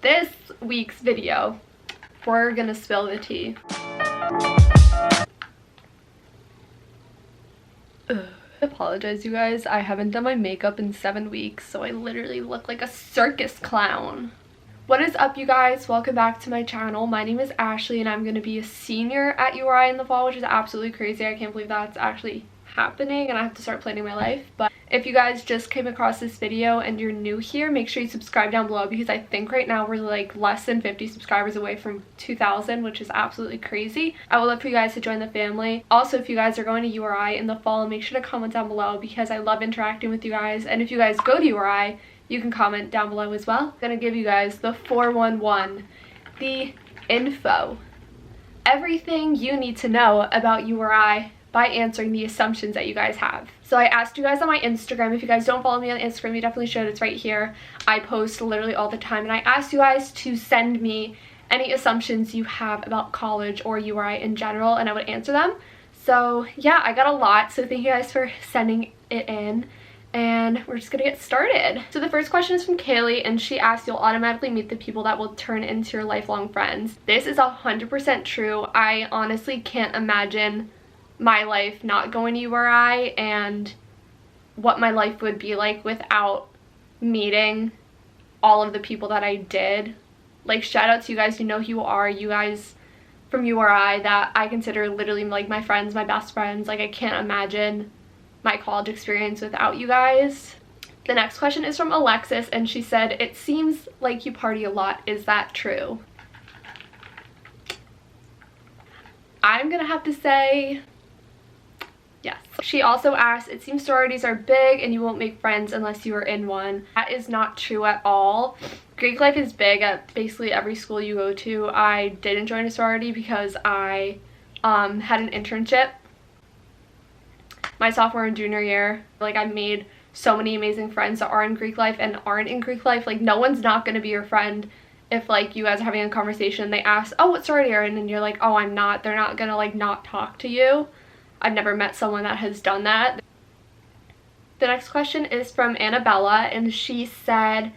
this week's video, we're gonna spill the tea. Ugh. I apologize, you guys. I haven't done my makeup in 7 weeks, so I literally look like a circus clown. What is up, you guys? Welcome back to my channel. My name is Ashley and I'm going to be a senior at URI in the fall, which is absolutely crazy. I can't believe that's actually happening and I have to start planning my life. But if you guys just came across this video and you're new here, make sure you subscribe down below, because I think right now we're like less than 50 subscribers away from 2,000, which is absolutely crazy. I would love for you guys to join the family. Also, if you guys are going to URI in the fall, make sure to comment down below because I love interacting with you guys. And if you guys go to URI, you can comment down below as well. I'm gonna give you guys the 411, the info. Everything you need to know about URI by answering the assumptions that you guys have. So I asked you guys on my Instagram. If you guys don't follow me on Instagram, you definitely should. It's right here. I post literally all the time. And I asked you guys to send me any assumptions you have about college or URI in general, and I would answer them. So yeah, I got a lot. So thank you guys for sending it in. And we're just gonna get started. So the first question is from Kaylee, and she asked, you'll automatically meet the people that will turn into your lifelong friends. This is 100% true. I honestly can't imagine my life not going to URI and what my life would be like without meeting all of the people that I did. Like, shout out to you guys, you know who you are, you guys from URI that I consider literally like my friends, my best friends. Like, I can't imagine my college experience without you guys. The next question is from Alexis, and she said, it seems like you party a lot. Is that true? I'm gonna have to say yes. She also asked, it seems sororities are big and you won't make friends unless you are in one. That is not true at all. Greek life is big at basically every school you go to. I didn't join a sorority because I had an internship my sophomore and junior year. Like, I made so many amazing friends that are in Greek life and aren't in Greek life. Like, no one's not going to be your friend if, like, you guys are having a conversation, they ask, oh, what sorority are you in? And you're like, oh, I'm not. They're not going to, like, not talk to you. I've never met someone that has done that. The next question is from Annabella, and she said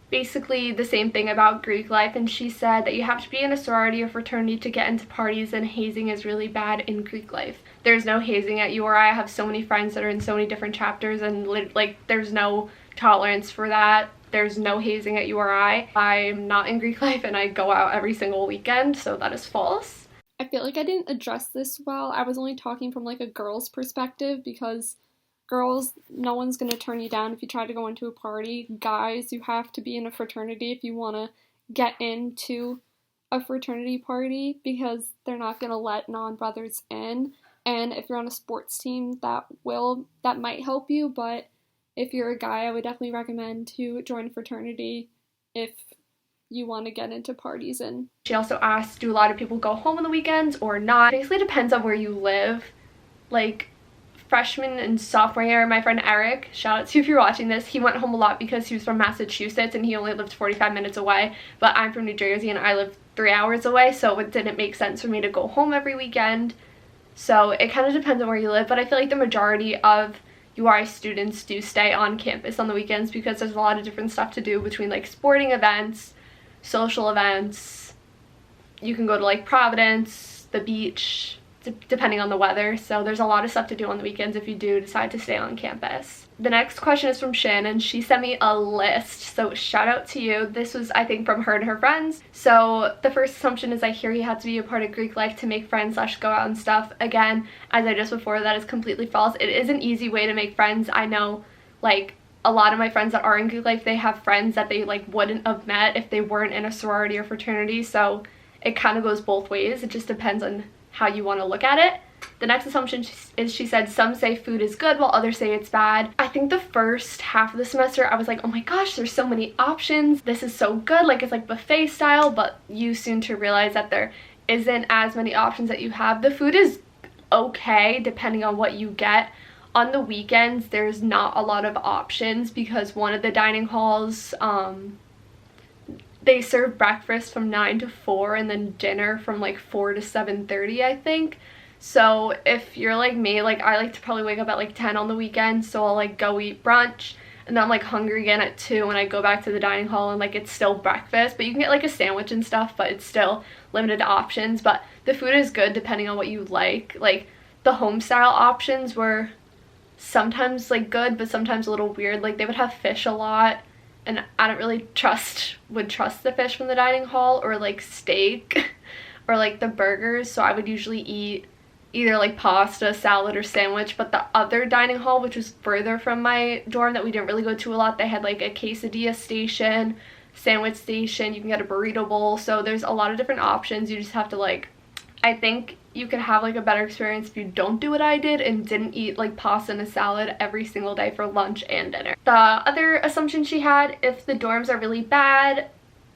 basically the same thing about Greek life, and she said that you have to be in a sorority or fraternity to get into parties, and hazing is really bad in Greek life. There's no hazing at URI. I have so many friends that are in so many different chapters, and like, there's no tolerance for that. There's no hazing at URI. I'm not in Greek life and I go out every single weekend, so that is false. I feel like I didn't address this well. I was only talking from like a girl's perspective, because girls, no one's gonna turn you down if you try to go into a party. Guys, you have to be in a fraternity if you want to get into a fraternity party, because they're not gonna let non-brothers in. And if you're on a sports team, that might help you, but if you're a guy, I would definitely recommend to join a fraternity if you want to get into parties. And she also asked, do a lot of people go home on the weekends or not? It basically depends on where you live. Like, freshman and sophomore year, my friend Eric, shout out to you if you're watching this, he went home a lot because he was from Massachusetts and he only lived 45 minutes away, but I'm from New Jersey and I live 3 hours away, so it didn't make sense for me to go home every weekend. So it kind of depends on where you live, but I feel like the majority of URI students do stay on campus on the weekends because there's a lot of different stuff to do between like sporting events, social events. You can go to like Providence, the beach, depending on the weather. So there's a lot of stuff to do on the weekends if you do decide to stay on campus. The next question is from Shannon. She sent me a list, so shout out to you. This was, I think, from her and her friends. So the first assumption is, I hear you have to be a part of Greek life to make friends / go out and stuff. Again, as I just before, that is completely false. It is an easy way to make friends. I know, like, a lot of my friends that are in Greek life, they have friends that they like wouldn't have met if they weren't in a sorority or fraternity. So it kind of goes both ways. It just depends on how you want to look at it. The next assumption is, she said, some say food is good while others say it's bad. I think the first half of the semester I was like, oh my gosh, there's so many options. This is so good. Like, it's like buffet style, but you soon to realize that there isn't as many options that you have. The food is okay depending on what you get. On the weekends, there's not a lot of options because one of the dining halls, they serve breakfast from 9 to 4 and then dinner from like 4 to 7:30, I think. So if you're like me, like I like to probably wake up at like 10 on the weekend, so I'll like go eat brunch and then I'm like hungry again at 2 when I go back to the dining hall, and like it's still breakfast, but you can get like a sandwich and stuff, but it's still limited options. But the food is good depending on what you like. Like the home style options were sometimes like good, but sometimes a little weird. Like they would have fish a lot, and I don't really trust the fish from the dining hall, or like steak or like the burgers. So I would usually eat either like pasta, salad, or sandwich. But the other dining hall, which was further from my dorm that we didn't really go to a lot, they had like a quesadilla station, sandwich station, you can get a burrito bowl. So there's a lot of different options. You just have to like, I think you could have like a better experience if you don't do what I did and didn't eat like pasta and a salad every single day for lunch and dinner. The other assumption she had, if the dorms are really bad,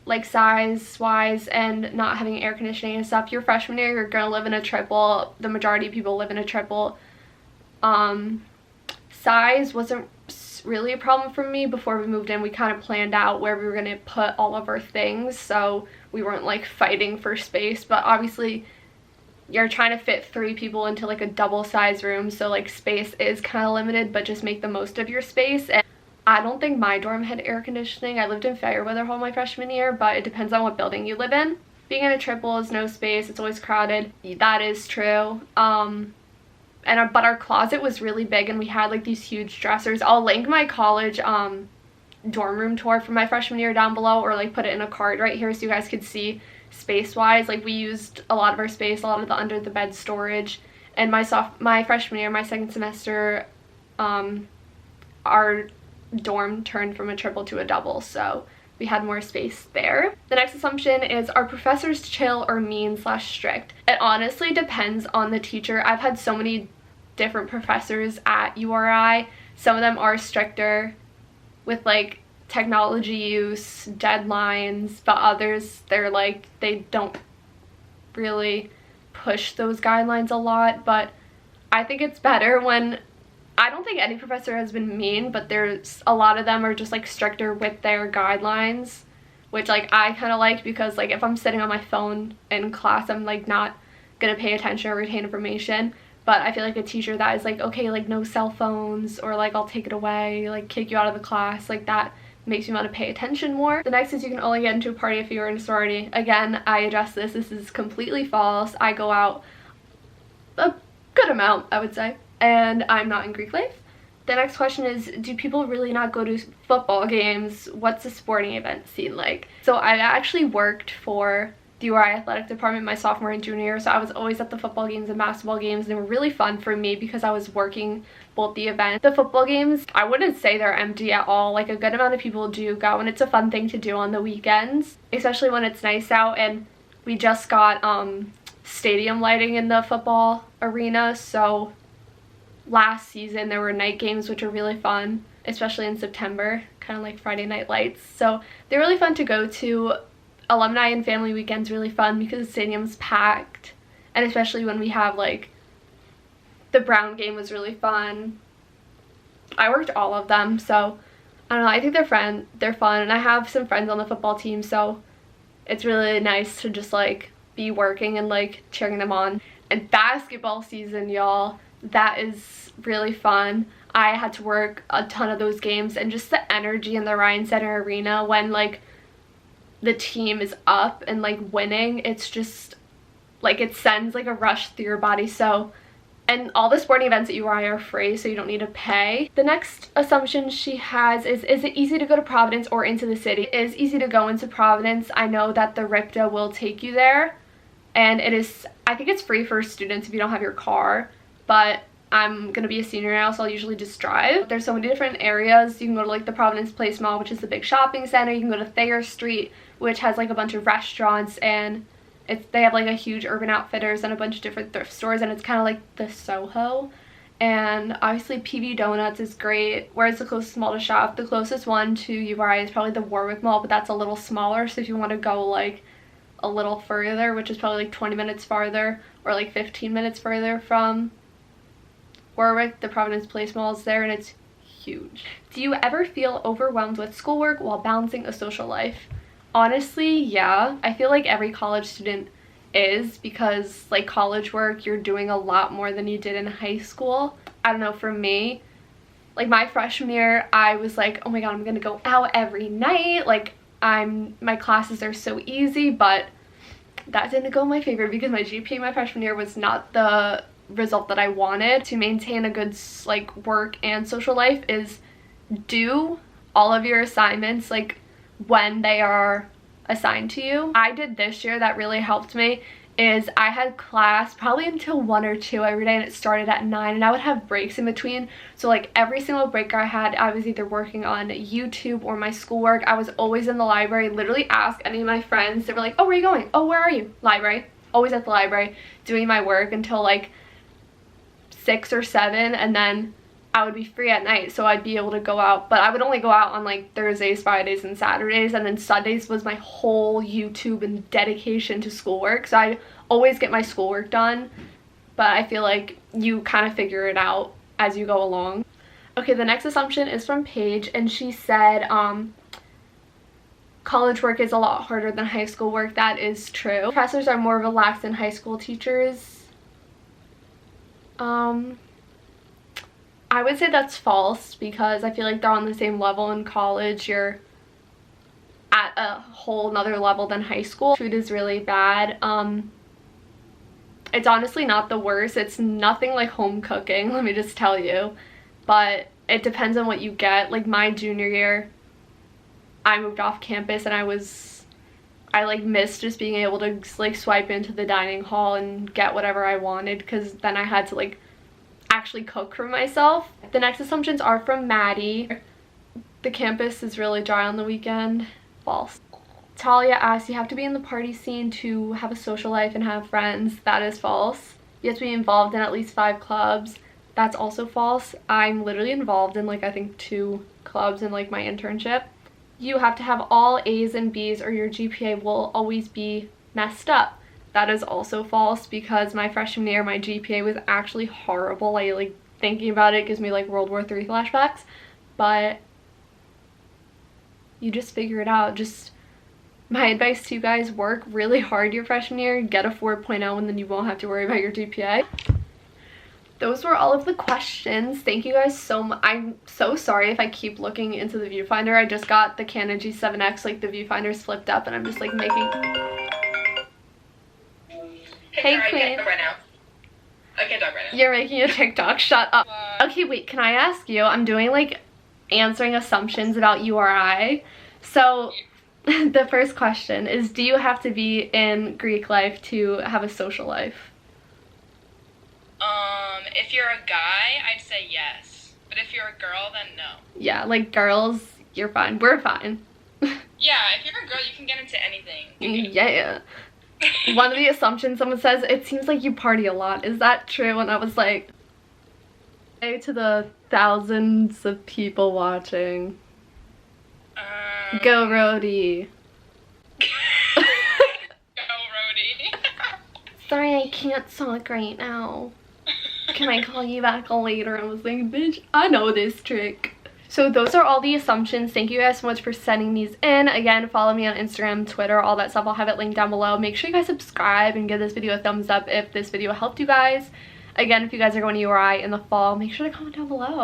like size wise and not having air conditioning and stuff, your freshman year you're gonna live in a triple. The majority of people live in a triple. Size wasn't really a problem for me. Before we moved in, we kind of planned out where we were gonna put all of our things, so we weren't like fighting for space. But obviously you're trying to fit 3 people into like a double size room, so like space is kind of limited, but just make the most of your space. And I don't think my dorm had air conditioning. I lived in Fairweather Hall my freshman year, but it depends on what building you live in. Being in a triple is no space. It's always crowded. That is true. But our closet was really big, and we had like these huge dressers. I'll link my college dorm room tour from my freshman year down below, or like put it in a card right here so you guys could see space wise. Like we used a lot of our space, a lot of the under the bed storage. And my freshman year, my second semester, our dorm turned from a triple to a double, so we had more space there. The next assumption is, are professors chill or mean / strict? It honestly depends on the teacher. I've had so many different professors at URI. Some of them are stricter with like technology use, deadlines, but others, they're like, they don't really push those guidelines a lot. But I think it's better when, I don't think any professor has been mean, but there's a lot of them are just like stricter with their guidelines, which like I kind of like, because like if I'm sitting on my phone in class, I'm like not gonna pay attention or retain information. But I feel like a teacher that is like, okay, like no cell phones, or like I'll take it away, like kick you out of the class, like that makes me want to pay attention more. The next is, you can only get into a party if you're in a sorority. Again, I addressed this. This is completely false. I go out a good amount, I would say, and I'm not in Greek life. The next question is, do people really not go to football games? What's the sporting event scene like? So I actually worked for the URI athletic department my sophomore and junior year, so I was always at the football games and basketball games, and they were really fun for me because I was working both the events. The football games, I wouldn't say they're empty at all. Like a good amount of people do go, and it's a fun thing to do on the weekends, especially when it's nice out. And we just got stadium lighting in the football arena, so last season there were night games, which are really fun, especially in September, kind of like Friday Night Lights. So they're really fun to go to. Alumni and family weekends really fun because the stadium's packed, and especially when we have like the Brown game was really fun. I worked all of them, so I don't know, I think they're fun, and I have some friends on the football team, so it's really nice to just like be working and like cheering them on. And basketball season, y'all, that is really fun. I had to work a ton of those games, and just the energy in the Ryan Center Arena when like the team is up and like winning, it's just like, it sends like a rush through your body. So, and all the sporting events at URI are free, so you don't need to pay. The next assumption she has is it easy to go to Providence or into the city? It is easy to go into Providence. I know that the RIPTA will take you there, and it is, I think it's free for students if you don't have your car, but I'm gonna be a senior now, so I'll usually just drive. There's so many different areas. You can go to like the Providence Place Mall, which is the big shopping center. You can go to Thayer Street, which has like a bunch of restaurants, and they have like a huge Urban Outfitters and a bunch of different thrift stores, and it's kind of like the Soho. And obviously PB Donuts is great. Where's the closest mall to shop? The closest one to URI is probably the Warwick Mall, but that's a little smaller, so if you want to go like a little further, which is probably like 20 minutes farther or like 15 minutes further from Warwick, the Providence Place Mall is there, and it's huge. Do you ever feel overwhelmed with schoolwork while balancing a social life? Honestly, yeah. I feel like every college student is, because like college work, you're doing a lot more than you did in high school. I don't know, for me, Like my freshman year, I was like, oh my god, I'm gonna go out every night. Like my classes are so easy, but that didn't go in my favor because my GPA my freshman year was not the result that I wanted. To maintain a good like work and social life is do all of your assignments like when they are assigned to you. I did this year that really helped me is I had class probably until 1 or 2 every day, and it started at 9, and I would have breaks in between. So like every single break I had, I was either working on YouTube or my schoolwork. I was always in the library. Literally ask any of my friends. They were like, oh, where are you going? Oh, where are you? Library. Always at the library doing my work until like 6 or 7, and then I would be free at night, so I'd be able to go out. But I would only go out on like Thursdays, Fridays, and Saturdays, and then Sundays was my whole YouTube and dedication to schoolwork. So I always get my schoolwork done, but I feel like you kind of figure it out as you go along. Okay, the next assumption is from Paige, and she said college work is a lot harder than high school work. That is true. Professors are more relaxed than high school teachers. I would say that's false because I feel like they're on the same level. In college, you're at a whole nother level than high school. Food is really bad. It's honestly not the worst. It's nothing like home cooking, let me just tell you. But it depends on what you get. Like my junior year, I moved off campus and I like missed just being able to like swipe into the dining hall and get whatever I wanted, because then I had to like actually cook for myself. The next assumptions are from Maddie. The campus is really dry on the weekend. False. Talia asks, you have to be in the party scene to have a social life and have friends. That is false. You have to be involved in at least 5 clubs. That's also false. I'm literally involved in like I think 2 clubs in like my internship. You have to have all A's and B's or your GPA will always be messed up. That is also false because my freshman year, my GPA was actually horrible. Like thinking about it gives me like World War III flashbacks, but you just figure it out. Just my advice to you guys, work really hard your freshman year, get a 4.0, and then you won't have to worry about your GPA. Those were all of the questions. Thank you guys so much. I'm so sorry if I keep looking into the viewfinder. I just got the Canon G7X, like the viewfinder's flipped up, and I'm just like making... Hey, sorry, Queen. I can't talk right now. I can't talk right now. You're making a TikTok. Shut up. Okay, wait. Can I ask you? I'm doing like answering assumptions about URI. So the first question is, do you have to be in Greek life to have a social life? If you're a guy, I'd say yes. But if you're a girl, then no. Yeah, like girls, you're fine. We're fine. Yeah, if you're a girl, you can get into anything. Yeah. One of the assumptions someone says, it seems like you party a lot. Is that true? And I was like, hey to the thousands of people watching. Go Rhodey. Go, Rhodey. Sorry, I can't talk right now. Can I call you back later? I was like, bitch, I know this trick. So those are all the assumptions. Thank you guys so much for sending these in. Again, follow me on Instagram, Twitter, all that stuff. I'll have it linked down below. Make sure you guys subscribe and give this video a thumbs up if this video helped you guys. Again, if you guys are going to URI in the fall, make sure to comment down below.